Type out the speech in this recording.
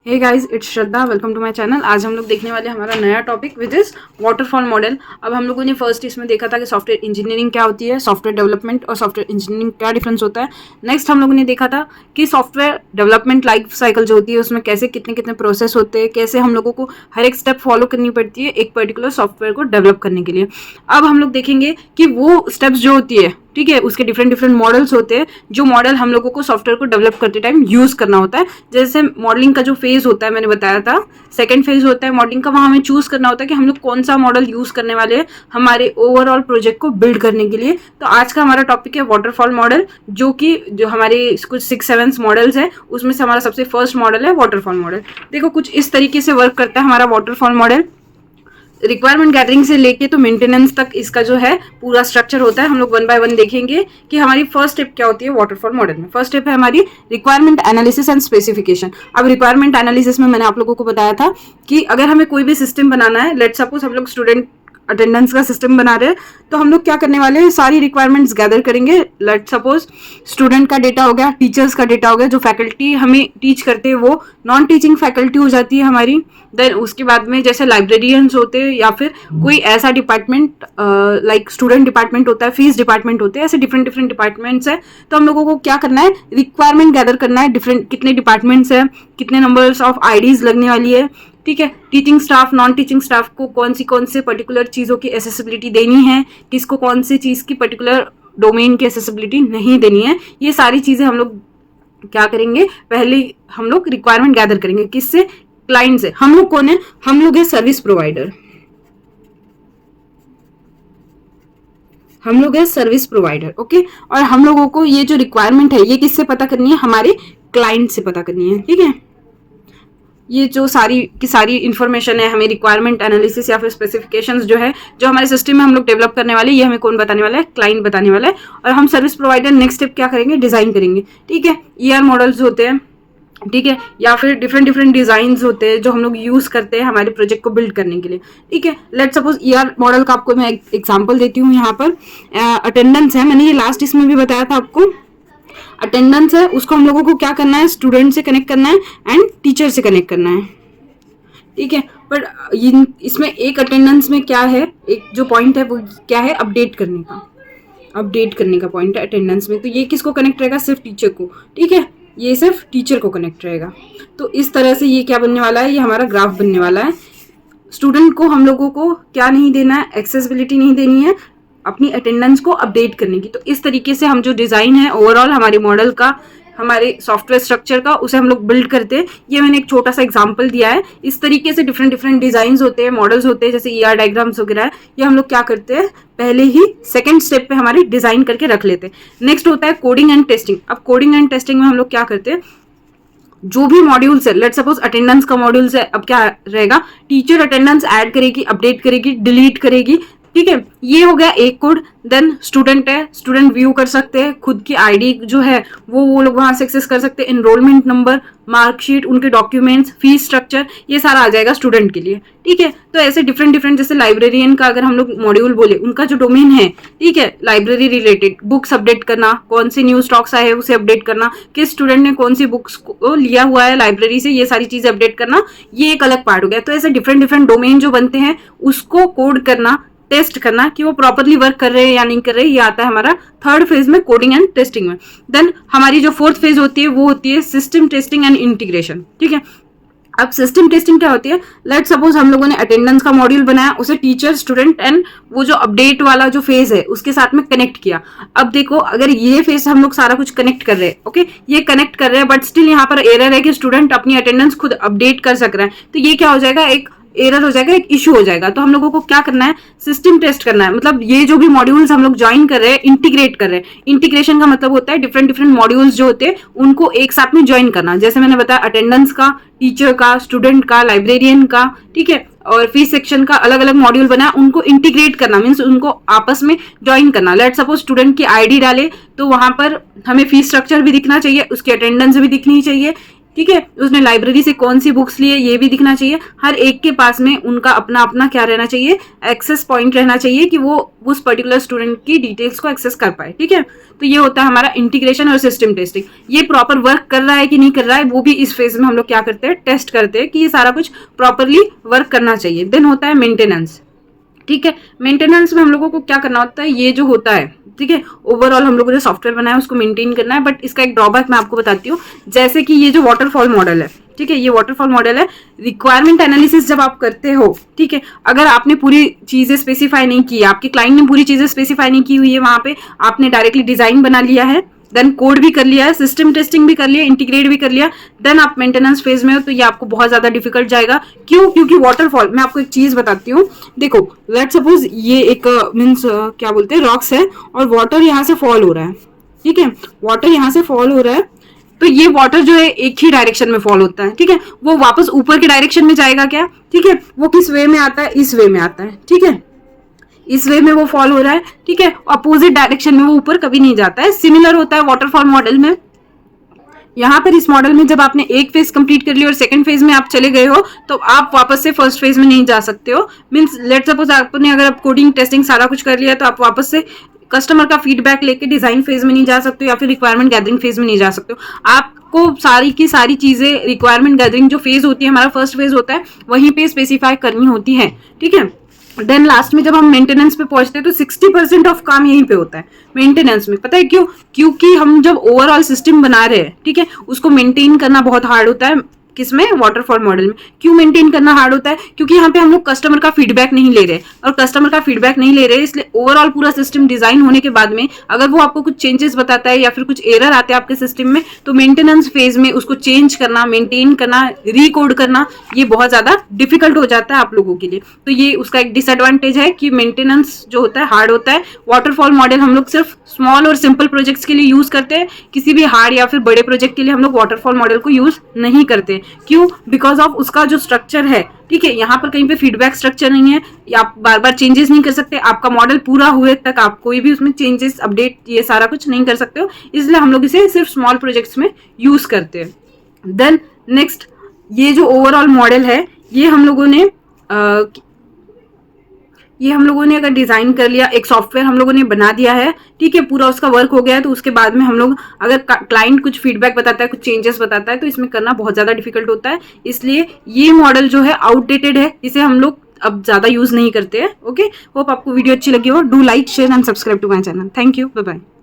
Hey guys, it's Shraddha. Welcome to my channel. आज हम लोग देखने वाले हमारा नया topic which is waterfall model. अब हम लोगों ने फर्स्ट इसमें देखा था कि सॉफ्टवेयर इंजीनियरिंग क्या होती है, सॉफ्टवेयर डेवलपमेंट और सॉफ्टवेयर इंजीनियरिंग क्या डिफरेंस होता है। नेक्स्ट हम लोगों ने देखा था कि सॉफ्टवेयर डेवलपमेंट लाइफ साइकिल जो होती है उसमें कैसे कितने कितने प्रोसेस होते हैं, कैसे हम लोगों को हर एक स्टेप फॉलो करनी पड़ती है एक पर्टिकुलर सॉफ्टवेयर को डेवलप करने के लिए। अब हम लोग देखेंगे कि वो स्टेप्स जो होती है, ठीक है, उसके डिफरेंट डिफरेंट मॉडल्स होते हैं जो मॉडल हम लोगों को सॉफ्टवेयर को डेवलप करते टाइम यूज करना होता है। जैसे मॉडलिंग का जो फेज होता है, मैंने बताया था सेकंड फेज होता है मॉडलिंग का, वहां हमें चूज करना होता है कि हम लोग कौन सा मॉडल यूज करने वाले हैं हमारे ओवरऑल प्रोजेक्ट को बिल्ड करने के लिए। तो आज का हमारा टॉपिक है वाटरफॉल मॉडल, जो हमारे कुछ 6-7 मॉडल्स है उसमें से हमारा सबसे फर्स्ट मॉडल है वाटरफॉल मॉडल। देखो कुछ इस तरीके से वर्क करता है हमारा वाटरफॉल मॉडल। रिक्वायरमेंट गैदरिंग से लेके तो मेंटेनेंस तक इसका जो है पूरा स्ट्रक्चर होता है। हम लोग वन बाय वन देखेंगे कि हमारी फर्स्ट स्टेप क्या होती है वाटरफॉल मॉडल में। फर्स्ट स्टेप है हमारी रिक्वायरमेंट एनालिसिस एंड स्पेसिफिकेशन। अब रिक्वायरमेंट एनालिसिस में मैंने आप लोगों को बताया था कि अगर हमें कोई भी सिस्टम बनाना है, लेट सपोज हम लोग स्टूडेंट अटेंडेंस का सिस्टम बना रहे हैं, तो हम लोग क्या करने वाले हैं, सारी रिक्वायरमेंट्स गैदर करेंगे। लेट सपोज स्टूडेंट का डेटा हो गया, टीचर्स का डेटा हो गया, जो फैकल्टी हमें टीच करते हैं वो नॉन टीचिंग फैकल्टी हो जाती है हमारी। देन उसके बाद में जैसे लाइब्रेरियंस होते हैं या फिर कोई ऐसा डिपार्टमेंट लाइक स्टूडेंट डिपार्टमेंट होता है, फीस डिपार्टमेंट होते हैं, ऐसे डिफरेंट डिफरेंट डिपार्टमेंट्स है। तो हम लोगों को क्या करना है, रिक्वायरमेंट गैदर करना है, डिफरेंट कितने डिपार्टमेंट्स है, कितने नंबर्स ऑफ आईडीज लगने वाली है, ठीक है, teaching staff non teaching staff को कौन से पर्टिकुलर चीज़ों की एसेसिबिलिटी देनी है, किसको कौन सी चीज़ की पर्टिकुलर डोमेन की एसेसिबिलिटी नहीं देनी है। ये सारी चीज़ें हम लोग क्या करेंगे, पहले हम लोग रिक्वायरमेंट गैदर करेंगे। किससे? क्लाइंट से। हम लोग कौन है? हम लोग है सर्विस प्रोवाइडर। हम लोग है सर्विस प्रोवाइडर, ओके। और हम लोगों को ये जो रिक्वायरमेंट है ये किससे पता करनी है? हमारे क्लाइंट से पता करनी है, ठीक है। ये जो सारी की सारी इन्फॉर्मेशन है हमें रिक्वायरमेंट एनालिसिस या फिर स्पेसिफिकेशंस जो है, जो हमारे सिस्टम में हम लोग डेवलप करने वाले, ये हमें कौन बताने वाला है? क्लाइंट बताने वाला है। और हम सर्विस प्रोवाइडर नेक्स्ट स्टेप क्या करेंगे? डिजाइन करेंगे, ठीक है। ईआर मॉडल्स होते हैं, ठीक है, या फिर डिफरेंट डिफरेंट डिजाइन होते हैं जो हम लोग यूज करते हैं हमारे प्रोजेक्ट को बिल्ड करने के लिए, ठीक है। लेट सपोज ईआर मॉडल का आपको मैं एग्जांपल देती हूँ। यहाँ पर अटेंडेंस है, मैंने ये लास्ट इसमें भी बताया था आपको। अटेंडेंस है, उसको हम लोगों को क्या करना है? स्टूडेंट से कनेक्ट करना है एंड टीचर से कनेक्ट करना है, ठीक है। पर इसमें एक अटेंडेंस में क्या है, एक जो पॉइंट है वो क्या है? अपडेट करने का। अपडेट करने का पॉइंट है अटेंडेंस में। तो ये किसको कनेक्ट रहेगा? सिर्फ टीचर को, ठीक है। ये सिर्फ टीचर को कनेक्ट रहेगा। तो इस तरह से ये क्या बनने वाला है? ये हमारा ग्राफ बनने वाला है। स्टूडेंट को हम लोगों को क्या नहीं देना है? एक्सेसिबिलिटी नहीं देनी है अपनी अटेंडेंस को अपडेट करने की। तो इस तरीके से हम जो डिजाइन है ओवरऑल हमारे मॉडल का, हमारे सॉफ्टवेयर स्ट्रक्चर का, उसे हम लोग बिल्ड करते हैं। ये मैंने एक छोटा सा एग्जांपल दिया है। इस तरीके से डिफरेंट डिफरेंट डिजाइन होते हैं, मॉडल्स होते हैं, जैसे ईआर डायग्राम्स वगैरह है, ये हम लोग क्या करते हैं, पहले ही सेकंड स्टेप पे हमारे डिजाइन करके रख लेते हैं। नेक्स्ट होता है कोडिंग एंड टेस्टिंग। अब कोडिंग एंड टेस्टिंग में हम लोग क्या करते हैं, जो भी मॉड्यूल्स है, लेट सपोज अटेंडेंस का मॉड्यूल्स है, अब क्या रहेगा, टीचर अटेंडेंस ऐड करेगी, अपडेट करेगी, डिलीट करेगी, ठीक है। ये हो गया एक कोड। देन स्टूडेंट है, स्टूडेंट व्यू कर सकते हैं, खुद की आईडी जो है वो लोग वहां से एक्सेस कर सकते हैं, एनरोलमेंट नंबर, मार्कशीट, उनके डॉक्यूमेंट्स, फीस स्ट्रक्चर, ये सारा आ जाएगा स्टूडेंट के लिए, ठीक है। तो ऐसे डिफरेंट डिफरेंट, जैसे लाइब्रेरियन का अगर हम लोग मॉड्यूल बोले, उनका जो डोमेन है, ठीक है, लाइब्रेरी रिलेटेड, बुक्स अपडेट करना, कौन से न्यू स्टॉक्स आए हैं उसे अपडेट करना, किस स्टूडेंट ने कौन सी बुक्स को लिया हुआ है लाइब्रेरी से, ये सारी चीजें अपडेट करना, ये एक अलग पार्ट हो गया। तो ऐसे डिफरेंट डिफरेंट डोमेन जो बनते हैं उसको कोड करना, टेस्ट करना कि वो प्रॉपरली वर्क कर रहे हैं या नहीं कर रहे हैं, ये आता है हमारा थर्ड फेज में, कोडिंग एंड टेस्टिंग में। देन हमारी जो फोर्थ फेज होती है वो होती है सिस्टम टेस्टिंग एंड इंटीग्रेशन, ठीक है। अब सिस्टम टेस्टिंग क्या होती है, लेट सपोज हम लोगों ने अटेंडेंस का मॉड्यूल बनाया, उसे टीचर, स्टूडेंट एंड वो जो अपडेट वाला जो फेज है उसके साथ में कनेक्ट किया। अब देखो, अगर ये फेज हम लोग सारा कुछ कनेक्ट कर रहे हैं, ओके, ये कनेक्ट कर रहे हैं, बट स्टिल यहाँ पर एरर है कि स्टूडेंट अपनी अटेंडेंस खुद अपडेट कर सक रहा है, तो ये क्या हो जाएगा, एक एरर हो जाएगा, एक इशू हो जाएगा। तो हम लोगों को क्या करना है, सिस्टम टेस्ट करना है। मतलब ये जो भी मॉड्यूल्स हम लोग ज्वाइन कर रहे हैं, इंटीग्रेट कर रहे हैं। इंटीग्रेशन का मतलब होता है डिफरेंट डिफरेंट मॉड्यूल्स जो होते हैं उनको एक साथ में ज्वाइन करना। जैसे मैंने बताया अटेंडेंस का, टीचर का, स्टूडेंट का, लाइब्रेरियन का, ठीक है, और फीस सेक्शन का अलग अलग मॉड्यूल बना, उनको इंटीग्रेट करना, मीन्स उनको आपस में ज्वाइन करना। लेट सपोज स्टूडेंट की आईडी डाले तो वहां पर हमें फीस स्ट्रक्चर भी दिखना चाहिए, उसकी अटेंडेंस भी दिखनी चाहिए, ठीक है, उसने लाइब्रेरी से कौन सी बुक्स ली है ये भी दिखना चाहिए। हर एक के पास में उनका अपना अपना क्या रहना चाहिए, एक्सेस पॉइंट रहना चाहिए कि वो उस पर्टिकुलर स्टूडेंट की डिटेल्स को एक्सेस कर पाए। ठीक है, तो ये होता है हमारा इंटीग्रेशन और सिस्टम टेस्टिंग। ये प्रॉपर वर्क कर रहा है कि नहीं कर रहा है वो भी इस फेज में हम लोग क्या करते हैं, टेस्ट करते हैं कि ये सारा कुछ प्रॉपरली वर्क करना चाहिए। देन होता है मेंटेनेंस। ठीक है, मेंटेनेंस में हम लोगों को क्या करना होता है, ये जो होता है, ठीक है, ओवरऑल हम लोगों ने सॉफ्टवेयर बनाया उसको मेंटेन करना है। बट इसका एक ड्रॉबैक मैं आपको बताती हूँ, जैसे कि ये जो वाटरफॉल मॉडल है, ठीक है, ये वाटरफॉल मॉडल है, रिक्वायरमेंट एनालिसिस जब आप करते हो, ठीक है, अगर आपने पूरी चीजें स्पेसिफाई नहीं की, आपके क्लाइंट ने पूरी चीजें स्पेसिफाई नहीं की हुई है, वहां पे आपने डायरेक्टली डिजाइन बना लिया है, देन कोड भी कर लिया है, सिस्टम टेस्टिंग भी कर लिया, इंटीग्रेट भी कर लिया, देन आप मेंटेनेंस फेज में हो, तो ये आपको बहुत ज्यादा डिफिकल्ट जाएगा। क्यों? क्योंकि वाटरफॉल, मैं आपको एक चीज बताती हूँ, देखो लेट सपोज ये एक मीन्स क्या बोलते हैं, रॉक्स है और वाटर यहाँ से फॉल हो रहा है। ठीक है, वाटर यहाँ से फॉल हो रहा है, तो ये वाटर जो है एक ही डायरेक्शन में फॉल होता है। ठीक है, वो वापस ऊपर के डायरेक्शन में जाएगा क्या? ठीक है, वो किस वे में आता है, इस वे में आता है। ठीक है, इस वे में वो फॉल हो रहा है। ठीक है, अपोजिट डायरेक्शन में वो ऊपर कभी नहीं जाता है। सिमिलर होता है वाटरफॉल मॉडल में। यहाँ पर इस मॉडल में जब आपने एक फेज कंप्लीट कर लिया और सेकंड फेज में आप चले गए हो, तो आप वापस से फर्स्ट फेज में नहीं जा सकते हो। मीन्स लेट सपोज आपने अगर आप कोडिंग टेस्टिंग सारा कुछ कर लिया, तो आप वापस से कस्टमर का फीडबैक लेके डिजाइन फेज में नहीं जा सकते हो या फिर रिक्वायरमेंट गैदरिंग फेज में नहीं जा सकते हो। आपको सारी की सारी चीजें रिक्वायरमेंट गैदरिंग जो फेज होती है, हमारा फर्स्ट फेज होता है, वहीं पे स्पेसिफाई करनी होती है। ठीक है, देन लास्ट में जब हम मेंटेनेंस पे पहुंचते हैं तो 60% ऑफ काम यहीं पे होता है मेंटेनेंस में। पता है क्यों? क्योंकि हम जब ओवरऑल सिस्टम बना रहे हैं, ठीक है, उसको मेंटेन करना बहुत हार्ड होता है। किसमें? वाटरफॉल मॉडल में। क्यों मेंटेन करना हार्ड होता है? क्योंकि यहाँ पे हम लोग कस्टमर का फीडबैक नहीं ले रहे, और कस्टमर का फीडबैक नहीं ले रहे, इसलिए ओवरऑल पूरा सिस्टम डिजाइन होने के बाद में अगर वो आपको कुछ चेंजेस बताता है या फिर कुछ एरर आते हैं आपके सिस्टम में, तो मेंटेनेंस फेज में उसको चेंज करना, मेंटेन करना, रिकोड करना, ये बहुत ज्यादा डिफिकल्ट हो जाता है आप लोगों के लिए। तो ये उसका एक डिसएडवांटेज है कि मेंटेनेंस जो होता है हार्ड होता है। वाटरफॉल मॉडल हम लोग सिर्फ स्मॉल और सिंपल प्रोजेक्ट्स के लिए यूज करते हैं, किसी भी हार्ड या फिर बड़े प्रोजेक्ट के लिए हम लोग वाटरफॉल मॉडल को यूज नहीं करते। क्यों? बिकॉज ऑफ उसका जो स्ट्रक्चर है, ठीक है, यहाँ पर कहीं पे फीडबैक स्ट्रक्चर नहीं है, आप बार बार चेंजेस नहीं कर सकते, आपका मॉडल पूरा हुए तक आप कोई भी उसमें चेंजेस, अपडेट, ये सारा कुछ नहीं कर सकते हो, इसलिए हम लोग इसे सिर्फ स्मॉल प्रोजेक्ट्स में यूज करते हैं। देन नेक्स्ट, ये जो ओवरऑल मॉडल है, ये हम लोगों ने अगर डिजाइन कर लिया, एक सॉफ्टवेयर हम लोगों ने बना दिया है, ठीक है, पूरा उसका वर्क हो गया है, तो उसके बाद में हम लोग अगर क्लाइंट कुछ फीडबैक बताता है, कुछ चेंजेस बताता है, तो इसमें करना बहुत ज्यादा डिफिकल्ट होता है। इसलिए ये मॉडल जो है आउटडेटेड है, इसे हम लोग अब ज्यादा यूज नहीं करते हैं। ओके, होप आपको वीडियो अच्छी लगी हो। Do like, share and subscribe to my channel. Thank you, bye bye.